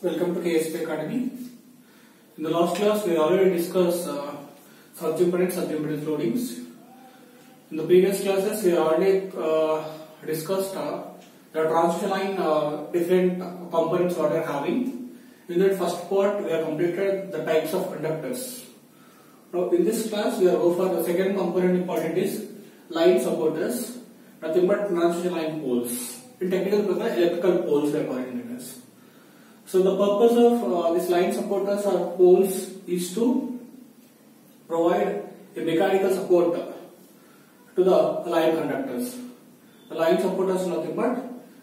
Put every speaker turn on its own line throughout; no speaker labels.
Welcome to KSP Academy. In the last class, we already discussed surge-impedance loadings. In the previous classes, we already discussed the transmission line different components what we are having. In that first part, we have completed the types of conductors. Now, in this class, we are go for the second component important is line supporters, nothing but transmission line poles. In technical program, electrical poles we are calling it as. So the purpose of this line supporters or poles is to provide a mechanical support to the line conductors. The line supporters are nothing but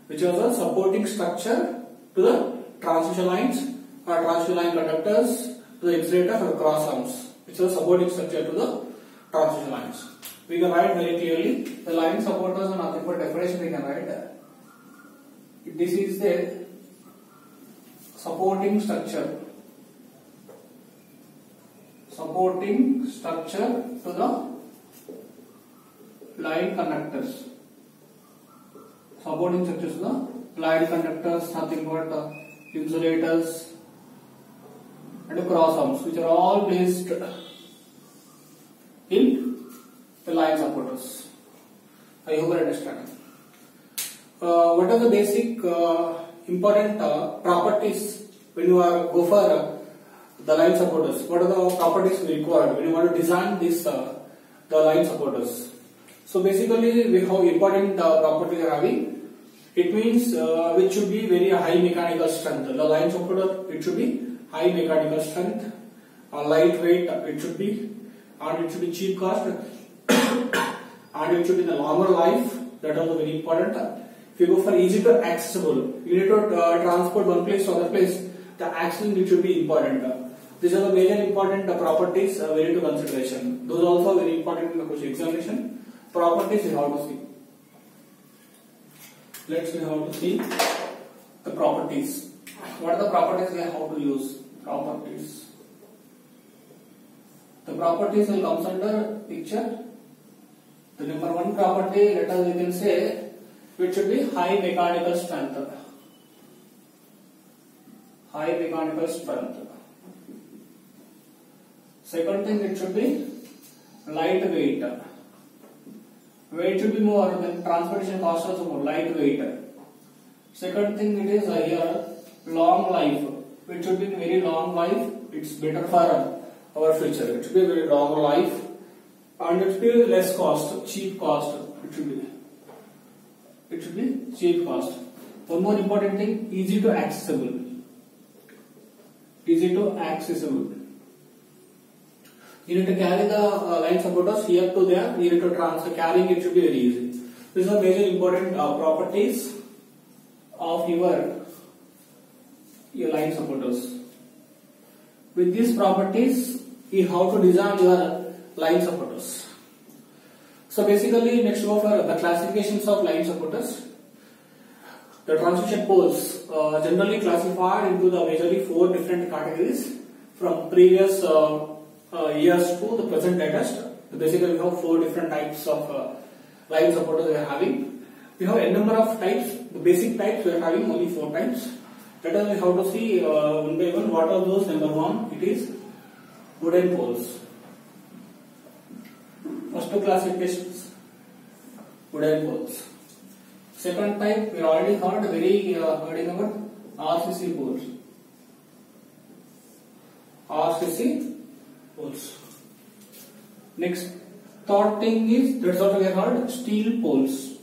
which are the supporting structure to the transmission lines or transmission line conductors to the insulator or cross arms, which are supporting structure to the transmission lines. We can write very clearly the line supporters are nothing but definition we can write. This is the supporting structure to the line conductors. Supporting structures to the line conductors, nothing but insulators and cross arms, which are all placed in the line supporters. I hope you understand. What are the basic important properties when you go for the line supporters? What are the properties we require when you want to design this the line supporters? So basically, we have important properties we are having. It means which should be very high mechanical strength. The line supporter, it should be high mechanical strength, lightweight it should be, and it should be cheap cost, and it should be the longer life. That is very important. If you go for easy to accessible, you need to transport one place to other place. The accessibility should be important. These are the major important properties we need to consideration. Those are also very important in the question examination. Properties we have to see. Let's see how to see the properties. What are the properties we have to use? Properties. The properties will come under picture. The number one property, let us we can say, it should be high mechanical strength. High mechanical strength. Second thing, it should be lightweight. Weight should be more than transportation cost also more lightweight. Second thing, it is here long life. It should be very long life. It's better for our future. It should be very long life, and it should be less cost, cheap cost. It should be cheap cost. One more important thing, easy to accessible. Easy to accessible. You need to carry the line supporters here to there. You need to transfer. Carrying it should be very easy. These are major important properties of your line supporters. With these properties, you have to design your line supporters. So basically, next go for the classifications of line supporters. The transmission poles generally classified into the majorly 4 different categories from previous years to the present latest. Basically, we have 4 different types of line supporters we are having. We have a number of types. The basic types we are having only 4 types. Let us see how to see one by one. What are those? Number one, it is wooden poles. First 2 classifications, wooden poles. Second type, we already heard very heard about RCC poles. RCC poles. Next, third thing is, that's what we have heard, steel poles.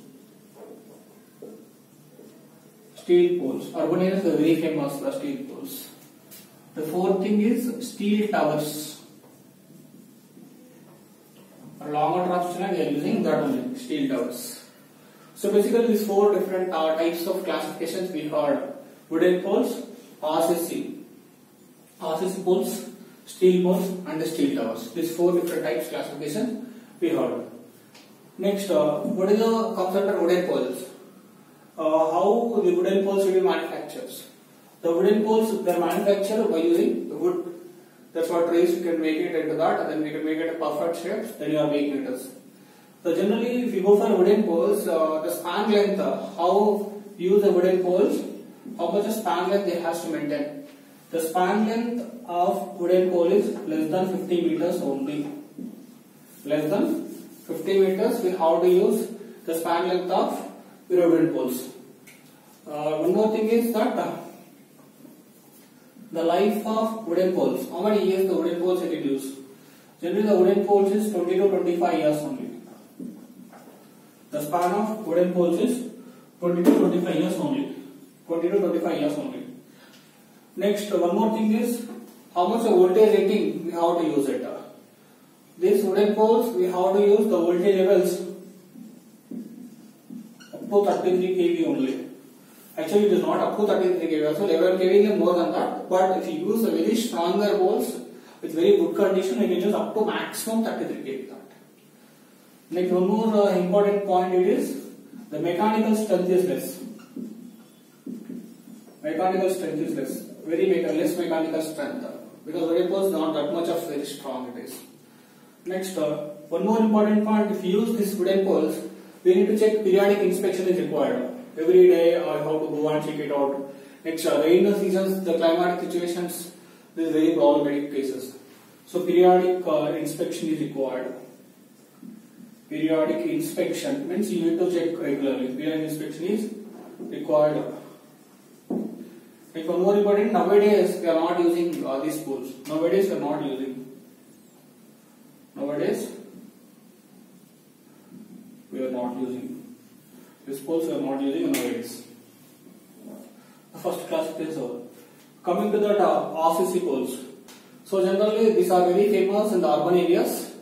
Steel poles. Urban areas are very famous for steel poles. The fourth thing is steel towers. For longer transmission we are using that only, steel towers. So basically these 4 different types of classifications we heard: wooden poles, RCC poles, steel poles and the steel towers. These 4 different types classification we heard. Next, what is the comes under wooden poles? How the wooden poles will be manufactured? The wooden poles they are manufactured by using the wood. That's what rays you can make it into that, and then we can make it a perfect shape. Then you are making it as. So generally, if you go for wooden poles, the span length, how use the wooden poles? how much span length they has to maintain. The span length of wooden pole is less than 50 meters only. Less than 50 meters, we have to use the span length of wooden poles. One more thing is that the life of wooden poles. How many years the wooden poles are used? Generally, the wooden poles is 20 to 25 years only. The span of wooden poles is 20 to 25 years only. 20 to 25 years only. Next, one more thing is how much voltage rating we have to use it. These wooden poles we have to use the voltage levels up to 33 kV only. Actually, it is not up to 33 kV. Also, 11 kV is more than that. But if you use a very stronger poles with very good condition, you can use up to maximum 33 kV. Next, one more important point it is the mechanical strength is less. Mechanical strength is less. Less mechanical strength because wooden poles not that much of very strong it is. Next, one more important point: if you use these wooden poles, we need to check periodic inspection is required. Every day, I have to go and check it out. Next, rainy seasons, the climatic situations, this is very problematic cases. So, periodic inspection is required. Periodic inspection means you need to check regularly. Periodic inspection is required. One more important, nowadays we are not using these poles. Nowadays we are not using. Nowadays we are not using. These poles we are not using nowadays. The first class is over. Coming to the RCC poles. So generally these are very famous in the urban areas.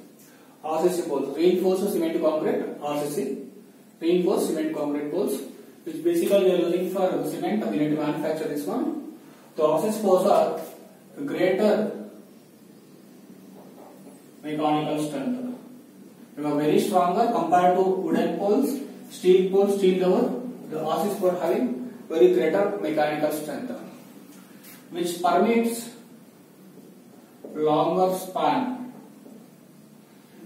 RCC poles, reinforced cement concrete, RCC, reinforced cement concrete poles, which basically we are using for cement. We need to manufacture this one. The RCC poles are greater mechanical strength. They are very stronger compared to wooden poles, steel poles, steel tower. The RCC poles having very greater mechanical strength, which permits longer span.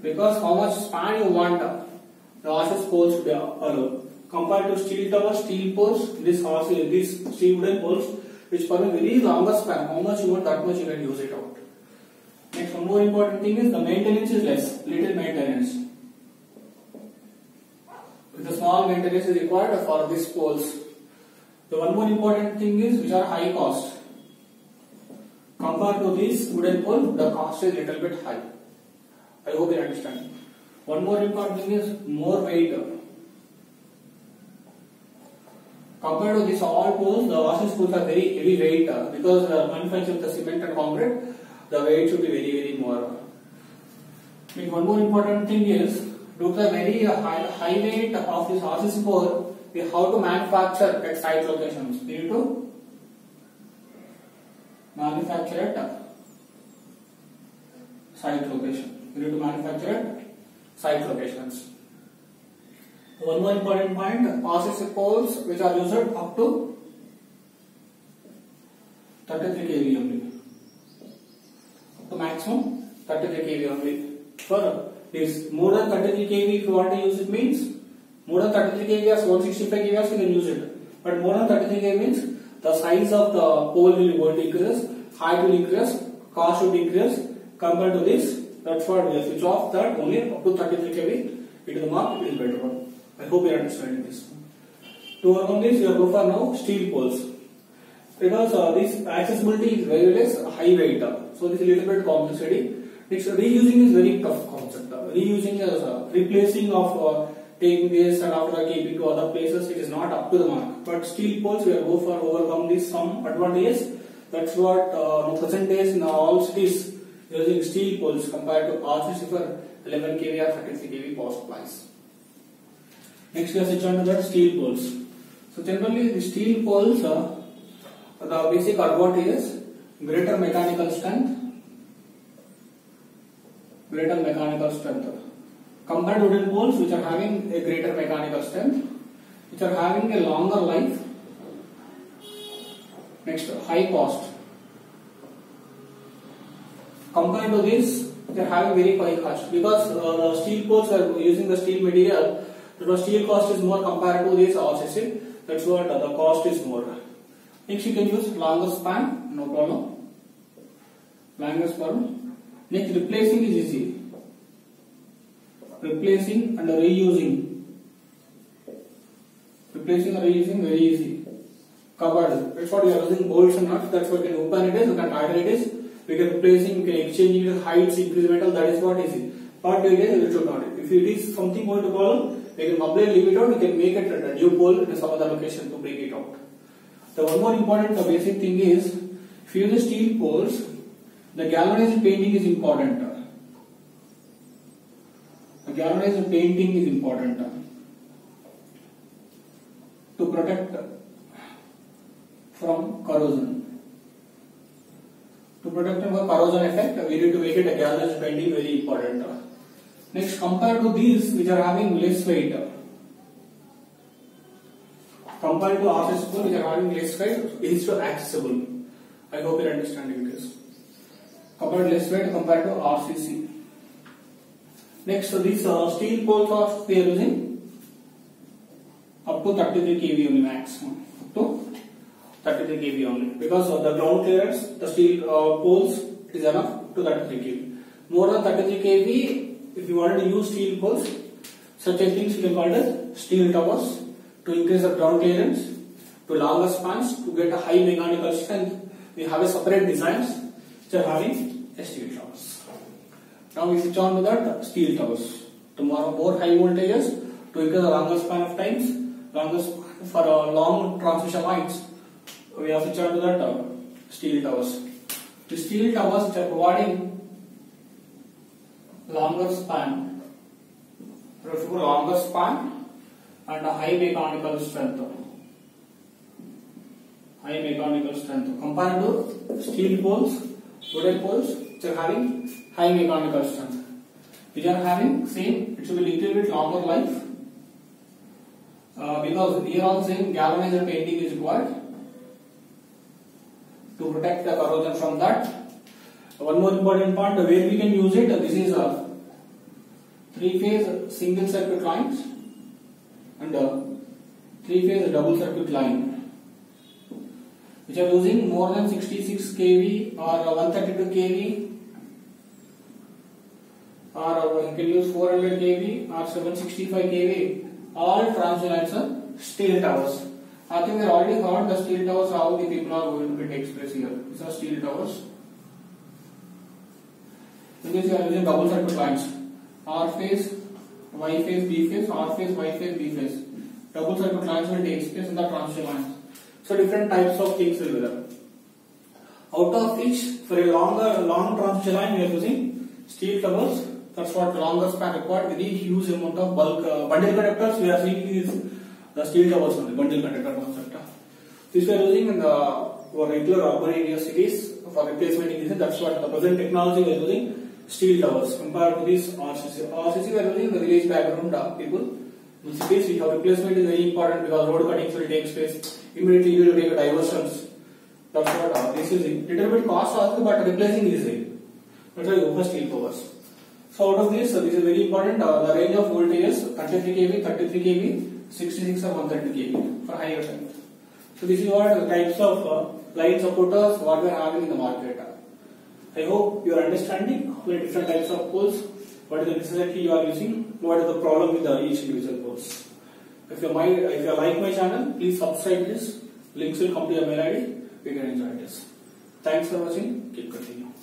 Because how much span you want, the RCC poles will be allowed. Compared to steel tower, steel poles, these steel wooden poles, which permit very longer span. How much you want, that much you can use it out. Next, one more important thing is the maintenance is less, little maintenance. The small maintenance is required for these poles. The one more important thing is which are high cost. Compared to these wooden poles, the cost is little bit high. I hope you understand. One more important thing is more weight. Compared to these all poles, the RCC poles are very heavy weight because manufacturing the cement and concrete, the weight should be very more. And one more important thing is due to the very high weight of this RCC pole, we have to manufacture at site locations. We need to manufacture at site location. We need to manufacture at site locations. One more important point, RCC poles which are used up to 33 kV only. Up to maximum 33 kV only. For this more than 33 kV, if you want to use it means more than 33 kV as 165 kV you can use it. But more than 33 kV means the size of the pole will going to increase, height will increase, cost should increase. Compared to this, that's what we switch off that only up to 33 kV. It is the mark, it is better one. I hope you are understanding this. To work on this, we are going for now steel poles. Because this accessibility is very less, high weight. So this is a little bit complicated. Next, reusing is very tough concept. Reusing is replacing of taking this and after keeping to other places. It is not up to the mark. But steel poles, we are going for overcome this some advantages. That's what present days in all cities using steel poles compared to RCC for 11 kV or 33 kV power supplies. Next, we are switch on to the steel poles. So generally, the steel poles, the basic advantage is greater mechanical strength. Greater mechanical strength compared to wooden poles, which are having a greater mechanical strength, which are having a longer life. Next, high cost. Compared to this, they are having very high cost because the steel poles are using the steel material. The steel cost is more compared to this RCC. That's what the cost is more. Next you can use longer span, no problem. Longer span. Next replacing is easy. Replacing and reusing. Replacing and reusing very easy. Covered. That's what we are using bolts and nuts. That's what we can open it is, we can tighten it is. We can replacing, we can exchange it, heights, incremental. That is what easy. Part it is, it should not. If it is something going to problem, we can completely leave it out. We can make it a new pole in some other location to bring it out. The one more important basic thing is, if you use steel poles, the galvanized painting is important. The galvanized painting is important to protect from corrosion. To protect from corrosion effect, we need to make it a galvanized painting very important. Next, compared to these which are having less weight, compared to RCC pole which are having less weight, it is so accessible. I hope you are understanding this. Compared less weight compared to RCC. Next, these steel poles are we are using up to 33 kV only maximum. Up to 33 kV only, because of the ground clearance, the steel poles is enough to 33 kV. More than 33 kV, if you wanted to use steel poles, such a things you can call as steel towers to increase the ground clearance, to longer spans, to get a high mechanical strength. We have a separate designs which are having a steel towers. Now we switch on to that steel towers. Tomorrow more high voltages to increase the longer span of times, longer span for long transmission lines. We have switched on to that steel towers. The steel towers which are providing longer span and a high mechanical strength. High mechanical strength compared to steel poles, wooden poles which are having high mechanical strength. Which are having same, it should be little bit longer life. Because here also same galvanized painting is required to protect the corrosion from that. One more important part, where we can use it, this is a 3-phase single circuit lines and 3-phase double circuit line, which are using more than 66 kV or 132 kV, or you can use 400 kV or 765 kV. All transmission lines are steel towers. I think we already heard the steel towers, how the people are going to take place here. These are steel towers. In this we are using double circuit lines. R phase, Y phase, B phase, R phase, Y phase, B phase. Double circuit lines will take place in the transmission lines. So different types of things will be there. Out of which, for a long transmission line we are using steel towers. That's what longer span required. Very huge amount of bulk bundle conductors. We are seeing is the steel towers only, bundle conductor concept. This we are using in the for regular urban area cities for replacement in this. That's what the present technology we are using, steel towers compared to this RCC. RCC we are using the village background people. In cities we have replacement is very important because road cuttings will take place. Immediately you will take diversions. That's what this is it. Little bit cost also, but replacing is easy. That's why we go for steel towers. So out of this, this is very important. The range of voltages 33 kV, 33 kV, 66 or 130 kV for higher strength. So this is what the types of line supporters what we are having in the market. I hope you are understanding the different types of poles. What is the necessity you are using? What is the problem with each individual poles? If you like my channel, please subscribe this. Links will come to your mail ID. You can enjoy this. Thanks for watching. Keep continuing.